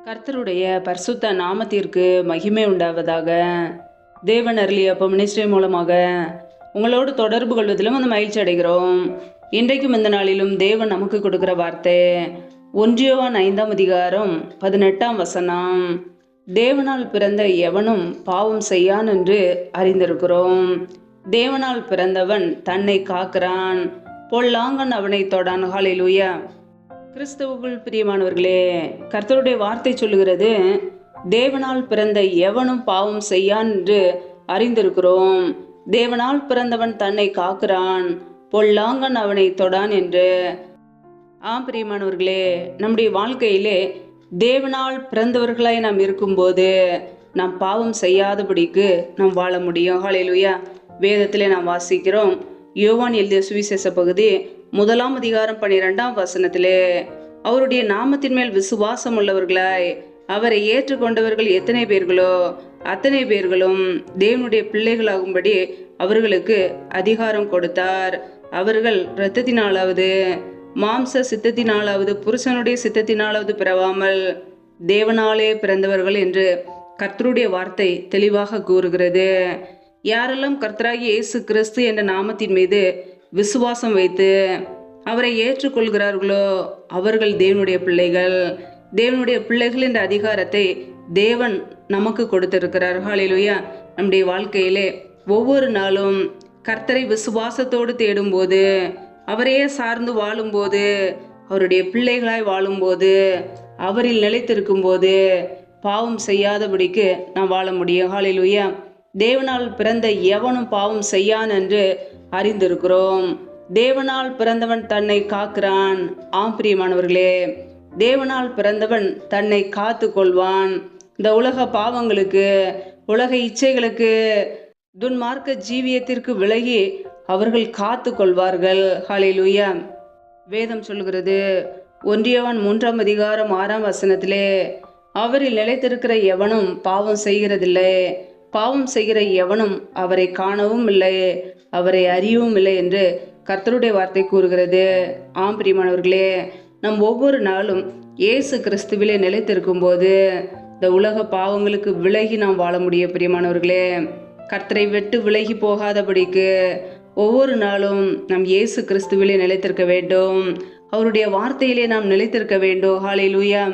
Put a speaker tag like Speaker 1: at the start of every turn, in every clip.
Speaker 1: கர்த்தருடைய பரிசுத்த நாமத்திற்கு மகிமை உண்டாவதாக. தேவன் அருளிய மினிஸ்ட்ரி மூலமாக உங்களோடு தொடர்பு கொள்வதிலும் அந்த மகிழ்ச்சி அடைகிறோம். இன்றைக்கும் இந்த நாளிலும் தேவன் நமக்கு கொடுக்கிற வார்த்தை 1 யோவான் 5ஆம் அதிகாரம் 18ஆம் வசனம். தேவனால் பிறந்த எவனும் பாவம் செய்யான் என்று அறிந்திருக்கிறோம். தேவனால் பிறந்தவன் தன்னை காக்கிறான், பொல்லாங்கன் அவனை தொடான். ஹல்லேலூயா. கிறிஸ்துவுக்குள் பிரியமானவர்களே, கர்த்தருடைய வார்த்தை சொல்லுகிறது, தேவனால் பிறந்த எவனும் பாவம் செய்யான் என்று அறிந்திருக்கிறோம். தேவனால் பிறந்தவன் தன்னை காக்கிறான், பொல்லாங்கன் அவனை தொடான் என்று. பிரியமானவர்களே, நம்முடைய வாழ்க்கையிலே தேவனால் பிறந்தவர்களாய் நாம் இருக்கும்போது நாம் பாவம் செய்யாதபடிக்கு நாம் வாழ முடியும். ஹல்லேலூயா. வேதத்திலே நாம் வாசிக்கிறோம், யோவான் எழுதிய சுவிசேஷ பகுதி 1ஆம் அதிகாரம் 12ஆம் வசனத்திலே, அவருடைய நாமத்தின் மேல் விசுவாசம் உள்ளவர்களாய் அவரை ஏற்றுக்கொண்டவர்கள் எத்தனை பேர்களோ அத்தனை பேர்களும் தேவனுடைய பிள்ளைகளாகும்படி அவர்களுக்கு அதிகாரம் கொடுத்தார். அவர்கள் இரத்தத்தினாலாவது மாம்ச சித்தத்தினாலாவது புருஷனுடைய சித்தத்தினாலாவது பிறவாமல் தேவனாலே பிறந்தவர்கள் என்று கர்த்தருடைய வார்த்தை தெளிவாக கூறுகிறது. யாரெல்லாம் கர்த்தராகிய இயேசு கிறிஸ்து என்ற நாமத்தின் மீது விசுவாசம் வைத்து அவரை ஏற்றுக்கொள்கிறார்களோ அவர்கள் தேவனுடைய பிள்ளைகள். தேவனுடைய பிள்ளைகள் என்ற அதிகாரத்தை தேவன் நமக்கு கொடுத்திருக்கிறார். ஹல்லேலூயா. நம்முடைய வாழ்க்கையிலே ஒவ்வொரு நாளும் கர்த்தரை விசுவாசத்தோடு தேடும்போது, அவரையே சார்ந்து வாழும்போது, அவருடைய பிள்ளைகளாய் வாழும்போது, அவரில் நிலைத்திருக்கும் போது பாவம் செய்யாதபடிக்கு நாம் வாழ முடியும். ஹல்லேலூயா. தேவனால் பிறந்த எவனும் பாவம் செய்யான் என்று அறிந்திருக்கிறோம். தேவனால் பிறந்தவன் தன்னை காக்கிறான். பிரியமானவர்களே, தேவனால் பிறந்தவன் தன்னை காத்து கொள்வான். இந்த உலக பாவங்களுக்கு, உலக இச்சைகளுக்கு, துன்மார்க்க ஜீவியத்திற்கு விலகி அவர்கள் காத்து கொள்வார்கள். ஹல்லேலூயா. வேதம் சொல்கிறது, 1 யோவான் 3ஆம் அதிகாரம் 6ஆம் வசனத்திலே, அவரில் நிலைத்திருக்கிற எவனும் பாவம் செய்கிறதில்லை, பாவம் செய்கிற எவனும் அவரை காணவும் இல்லை, அவரை அறியவும் இல்லை என்று கர்த்தருடைய வார்த்தை கூறுகிறது. பிரியமானவர்களே, நம் ஒவ்வொரு நாளும் இயேசு கிறிஸ்துவிலே நிலைத்திருக்கும் போது இந்த உலக பாவங்களுக்கு விலகி நாம் வாழ முடியும். பிரியமானவர்களே, கர்த்தரை விட்டு விலகி போகாதபடிக்கு ஒவ்வொரு நாளும் நம் இயேசு கிறிஸ்துவிலே நிலைத்திருக்க வேண்டும். அவருடைய வார்த்தையிலே நாம் நிலைத்திருக்க வேண்டும். ஹல்லேலூயா.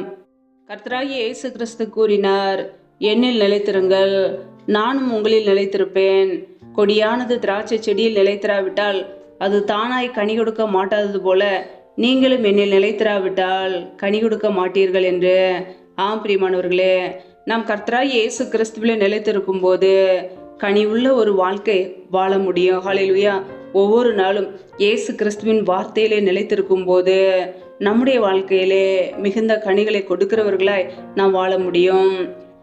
Speaker 1: கர்த்தராகிய இயேசு கிறிஸ்து கூறினார், என்னில் நிலைத்திருங்கள், நானும் உங்களில் நிலைத்திருப்பேன். கொடியானது திராட்சை செடியில் நிலைத்திராவிட்டால் அது தானாய் கனி கொடுக்க மாட்டாதது போல நீங்களும் என்னில் நிலைத்திராவிட்டால் கனி கொடுக்க மாட்டீர்கள் என்று. பிரியமானவர்களே, நாம் கர்த்தராகிய இயேசு கிறிஸ்துவிலே நிலைத்திருக்கும் போது கனி உள்ள ஒரு வாழ்க்கை வாழ முடியும். ஹல்லேலூயா. ஒவ்வொரு நாளும் இயேசு கிறிஸ்துவின் வார்த்தையிலே நிலைத்திருக்கும் போது நம்முடைய வாழ்க்கையிலே மிகுந்த கனிகளை கொடுக்கிறவர்களாய் நாம் வாழ முடியும்.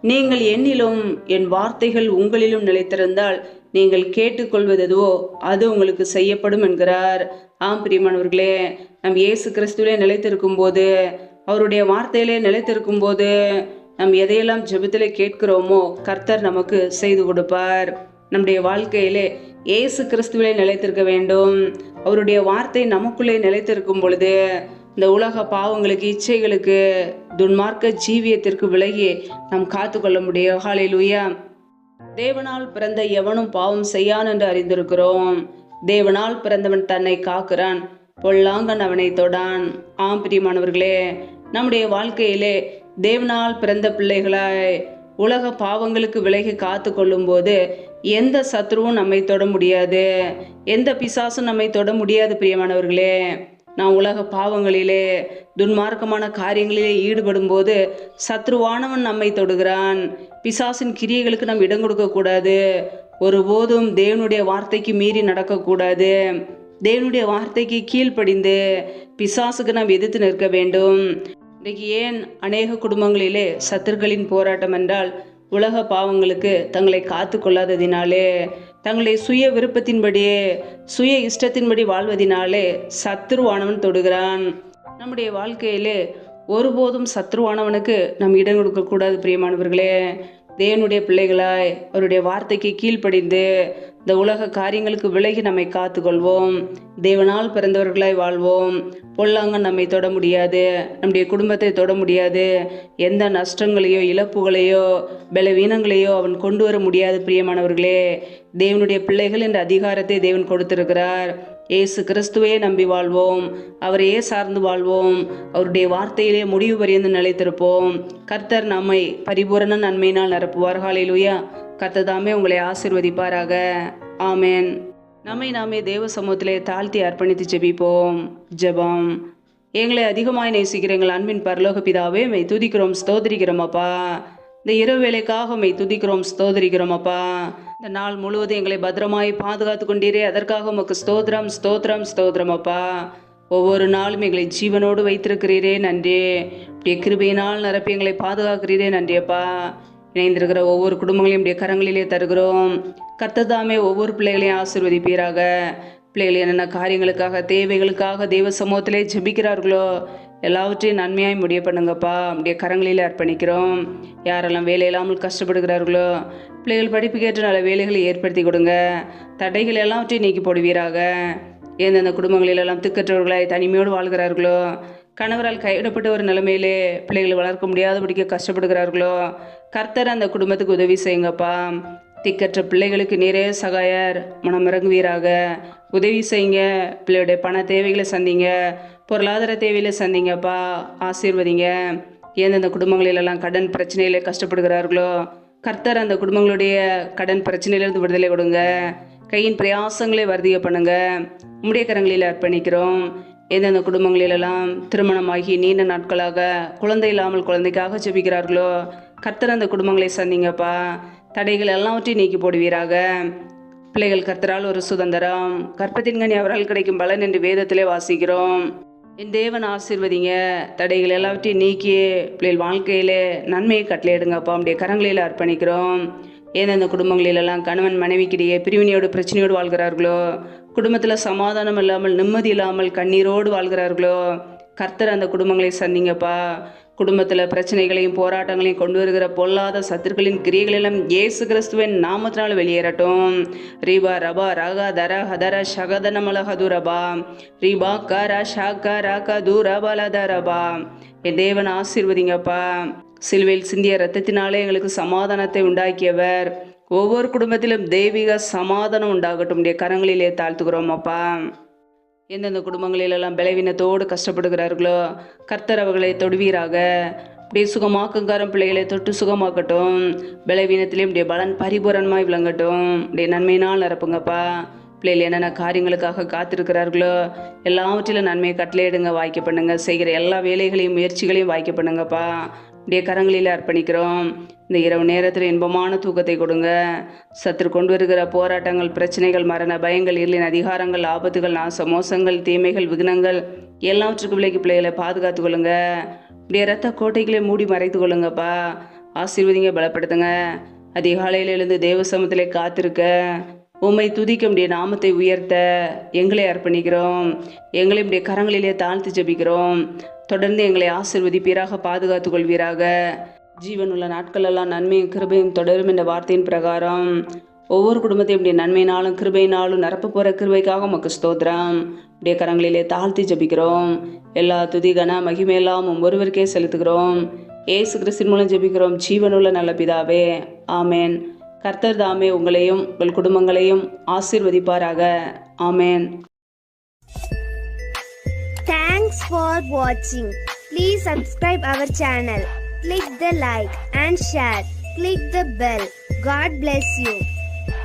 Speaker 1: நீங்கள் என்னிலும் என் வார்த்தைகள் உங்களிலும் நிலைத்திருந்தால் நீங்கள் கேட்டுக்கொள்வதோ அது உங்களுக்கு செய்யப்படும் என்கிறார். பிரியமானவர்களே, நம் இயேசு கிறிஸ்துவிலே நிலைத்திருக்கும் போது, அவருடைய வார்த்தையிலே நிலைத்திருக்கும் போது நம் எதையெல்லாம் ஜெபத்திலே கேட்கிறோமோ கர்த்தர் நமக்கு செய்து கொடுப்பார். நம்முடைய வாழ்க்கையிலே இயேசு கிறிஸ்துவிலே நிலைத்திருக்க வேண்டும். அவருடைய வார்த்தை நமக்குள்ளே நிலைத்திருக்கும் பொழுது இந்த உலக பாவங்களுக்கு, இச்சைகளுக்கு, துன்மார்க்க ஜீவியத்திற்கு விலகி நாம் காத்து கொள்ள முடியும். ஹல்லேலூயா. தேவனால் பிறந்த எவனும் பாவம் செய்யான் என்று அறிந்திருக்கிறோம். தேவனால் பிறந்தவன் தன்னை காக்கிறான், பொல்லாங்கன் அவனை தொடான். பிரியமானவர்களே, நம்முடைய வாழ்க்கையிலே தேவனால் பிறந்த பிள்ளைகளாய் உலக பாவங்களுக்கு விலகி காத்து கொள்ளும் போது எந்த சத்ருவும் நம்மை தொட முடியாது, எந்த பிசாசும் நம்மை தொட முடியாது. பிரியமானவர்களே, நாம் உலக பாவங்களிலே, துன்மார்க்கமான காரியங்களிலே ஈடுபடும் போது சத்ருவானவன் நம்மை தொடுகிறான். பிசாசின் கிரியைகளுக்கு நாம் இடம் கொடுக்க கூடாது. ஒருபோதும் தேவனுடைய வார்த்தைக்கு மீறி நடக்கக்கூடாது. தேவனுடைய வார்த்தைக்கு கீழ்ப்படிந்து பிசாசுக்கு நாம் எதிர்த்து நிற்க வேண்டும். இன்றைக்கு ஏன் அநேக குடும்பங்களிலே சத்துருக்களின் போராட்டம் என்றால், உலக பாவங்களுக்கு தங்களை காத்து கொள்ளாததினாலே, தங்களுடைய சுய விருப்பத்தின்படியே, சுய இஷ்டத்தின்படி வாழ்வதினாலே சத்ருவானவன் தொடுகிறான். நம்முடைய வாழ்க்கையிலே ஒருபோதும் சத்ருவானவனுக்கு நாம் இடம் கொடுக்கக்கூடாது. பிரியமானவர்களே, தேவனுடைய பிள்ளைகளாய் அவருடைய வார்த்தைக்கு கீழ்ப்படிந்து இந்த உலக காரியங்களுக்கு விலகி நம்மை காத்துக்கொள்வோம். தேவனால் பிறந்தவர்களாய் வாழ்வோம். பொல்லாங்கன் நம்மை தொட முடியாது, நம்முடைய குடும்பத்தை தொட முடியாது. எந்த நஷ்டங்களையோ இழப்புகளையோ பலவீனங்களையோ அவன் கொண்டு வர முடியாது. பிரியமானவர்களே, தேவனுடைய பிள்ளைகள் என்ற அதிகாரத்தை தேவன் கொடுத்திருக்கிறார். இயேசு கிறிஸ்துவே நம்பி வாழ்வோம், அவரையே சார்ந்து வாழ்வோம், அவருடைய வார்த்தையிலே முடிவு பரியந்து நிலைத்திருப்போம். கர்த்தர் நம்மை பரிபூரண நன்மையினால் நிரப்புவார். ஹல்லேலூயா. கர்த்தர் தாமே உங்களை ஆசீர்வதிப்பாராக. ஆமென். நம்மை நாமே தேவ சமூகத்திலே தாழ்த்தி அர்ப்பணித்து ஜெபிப்போம். ஜெபம். எங்களை அதிகமாய் நேசிக்கிற எங்கள் அன்பின் பரலோக பிதாவே, மெய் துதிக்கிறோம், ஸ்தோத்திரிக்கிறோம் அப்பா. இந்த இரவு வேலைக்காக மெய் துதிக்கிறோம், ஸ்தோத்திரிக்கிறோம் அப்பா. இந்த நாள் முழுவதும் எங்களை பத்திரமாய் பாதுகாத்து கொண்டீரே, அதற்காக உமக்கு ஸ்தோத்திரம், ஸ்தோத்திரம், ஸ்தோத்திரம் அப்பா. ஒவ்வொரு நாளும் எங்களை ஜீவனோடு வைத்திருக்கிறீரே, நன்றி. இப்படிய கிருபையினால் நிரப்பி எங்களை பாதுகாக்கிறீரே, நன்றி அப்பா. இணைந்திருக்கிற ஒவ்வொரு குடும்பங்களையும் இப்படிய கரங்களிலே தருகிறோம். கர்த்தர் தாமே ஒவ்வொரு பிள்ளைகளையும் ஆசீர்வதிப்பீராக. பிள்ளைகள் என்னென்ன காரியங்களுக்காக தேவைகளுக்காக தெய்வ சமூகத்திலே ஜெபிக்கிறார்களோ எல்லாவற்றையும் நன்மையாய் முடிய பண்ணுங்கப்பா. அப்படியே கரங்களில் அர்ப்பணிக்கிறோம். யாரெல்லாம் வேலை இல்லாமல் கஷ்டப்படுகிறார்களோ பிள்ளைகள் படிப்புக்கேற்ற நல்ல வேலைகளை ஏற்படுத்தி கொடுங்க. தடைகள் எல்லாவற்றையும் நீக்கி போடுவீராக. எந்தெந்த குடும்பங்களிலெல்லாம் திக்கற்றவர்களாய் தனிமையோடு வாழ்கிறார்களோ, கணவரால் கைவிடப்பட்ட ஒரு நிலைமையிலே பிள்ளைகளை வளர்க்க முடியாதபடிக்க கஷ்டப்படுகிறார்களோ, கர்த்தர் அந்த குடும்பத்துக்கு உதவி செய்யுங்கப்பா. திக்கற்ற பிள்ளைகளுக்கு நீரே சகாயர், மனம் இறங்குவீராக. உதவி செய்யுங்க. பிள்ளையுடைய பண தேவைகளை சந்திங்க, பொருளாதார தேவையில சந்திங்கப்பா. ஆசீர்வதிங்க. எந்தெந்த குடும்பங்களிலெல்லாம் கடன் பிரச்சனையில கஷ்டப்படுகிறார்களோ, கர்த்தர் அந்த குடும்பங்களுடைய கடன் பிரச்சனையிலிருந்து விடுதலை கொடுங்க. கையின் பிரயாசங்களை வர்த்திய பண்ணுங்க. உம்முடைய கரங்களில் அர்ப்பணிக்கிறோம். எந்தெந்த குடும்பங்களிலெல்லாம் திருமணமாகி நீண்ட நாட்களாக குழந்தை இல்லாமல் குழந்தைக்காக ஜெபிக்கிறார்களோ, கர்த்தர் அந்த குடும்பங்களை சந்திங்கப்பா. தடைகள் எல்லாவற்றையும் நீக்கி போடுவீராக. பிள்ளைகள் கர்த்தரால் ஒரு சுதந்திரம், கற்பத்தின் கனி அவரால் கிடைக்கும் பலன் என்று வேதத்திலே வாசிக்கிறோம். என் தேவன் ஆசீர்வதிங்க. தடைகள் எல்லாவற்றையும் நீக்கி பிள்ளைகள் வாழ்க்கையிலே நன்மையை கட்டளையிடுங்கப்பா. அப்படியே கரங்களில் அர்ப்பணிக்கிறோம். எந்தெந்த குடும்பங்களிலெல்லாம் கணவன் மனைவிக்கிடையே பிரிவினையோடு பிரச்சனையோடு வாழ்கிறார்களோ, குடும்பத்தில் சமாதானம் இல்லாமல் நிம்மதி இல்லாமல் கண்ணீரோடு வாழ்கிறார்களோ, கர்த்தர் அந்த குடும்பங்களை சந்திங்கப்பா. குடும்பத்தில் பிரச்சனைகளையும் போராட்டங்களையும் கொண்டு வருகிற பொல்லாத சத்துருக்களின் கிரியைகளெல்லாம் இயேசு கிறிஸ்துவின் நாமத்தினால் வெளியேறட்டும். ரீபா ரபா ரகா தர ஹதர ஷகதனமல ஹதுரபா ரீபா கர ஷக ரக தூரபலதரபா. என் தேவன் ஆசீர்வதிங்கப்பா. சிலுவையில் சிந்திய இரத்தத்தினாலே எங்களுக்கு சமாதானத்தை உண்டாக்கியவர். ஒவ்வொரு குடும்பத்திலும் தெய்வீக சமாதானம் உண்டாகட்டும். உடைய கரங்களிலே தாழ்த்துக்கிறோம் அப்பா. எந்தெந்த குடும்பங்களிலெல்லாம் பலவீனத்தோடு கஷ்டப்படுகிறார்களோ, கர்த்தர் அவர்களை தொடுவீராக. இப்படி சுகமாக்குங்காரம் பிள்ளைகளை தொட்டு சுகமாக்கட்டும். பலவீனத்திலே இப்படிய பலன் பரிபூரணமாய் விளங்கட்டும். இப்படிய நன்மையினால் நிரப்புங்கப்பா. பிள்ளைகள் என்னென்ன காரியங்களுக்காக காத்திருக்கிறார்களோ எல்லாவற்றிலும் நன்மையை கட்டளையிடுங்க, வாய்க்க பண்ணுங்க. செய்கிற எல்லா வேலைகளையும் முயற்சிகளையும் வாய்க்க பண்ணுங்கப்பா. இப்படியே கரங்களில் அர்ப்பணிக்கிறோம். இந்த இரவு நேரத்தில் இன்பமான தூக்கத்தை கொடுங்க. சத்துரு கொண்டு வருகிற போராட்டங்கள், பிரச்சனைகள், மரண பயங்கள், இருளின் அதிகாரங்கள், ஆபத்துகள், நாச மோசங்கள், தீமைகள், விக்னங்கள் எல்லாவற்றுக்கும் விலைக்கு பிள்ளைகளை பாதுகாத்து கொள்ளுங்க. இப்படியே ரத்த கோட்டைகளை மூடி மறைத்து கொள்ளுங்கப்பா. ஆசீர்வதிங்க, பலப்படுத்துங்க. அதிகாலையில் எழுந்து தேவ சமூகத்திலே காத்திருக்க, உம்மை துதிக்க முடிய நாமத்தை உயர்த்த எங்களை அர்ப்பணிக்கிறோம். எங்களை இப்படிய கரங்களிலே தாழ்த்து ஜெபிக்கிறோம். தொடர்ந்து எங்களை ஆசீர்வதிப்பீராக, பாதுகாத்து கொள்வீராக. ஜீவனுள்ள நாட்களெல்லாம் நன்மையும் கிருபையும் தொடரும் என்ற வார்த்தையின் பிரகாரம் ஒவ்வொரு குடும்பத்தையும் இப்படி நன்மையினாலும் கிருபையினாலும் நிரப்ப போகிற கிருபைக்காக உமக்கு ஸ்தோத்திரம். இப்படிய கரங்களிலே தாழ்த்தி ஜெபிக்கிறோம். எல்லா துதி கன மகிமையெல்லாம் ஒருவருக்கே செலுத்துகிறோம். ஏசு கிறிஸ்துவின் மூலம் ஜெபிக்கிறோம் ஜீவனுள்ள நல்ல பிதாவே, ஆமேன். கர்த்தர் தாமே உங்களையும் உங்கள் குடும்பங்களையும் ஆசீர்வதிப்பாராக. ஆமேன்.
Speaker 2: Thanks for watching. Please subscribe our channel. Click the like and share. Click the bell. God bless you.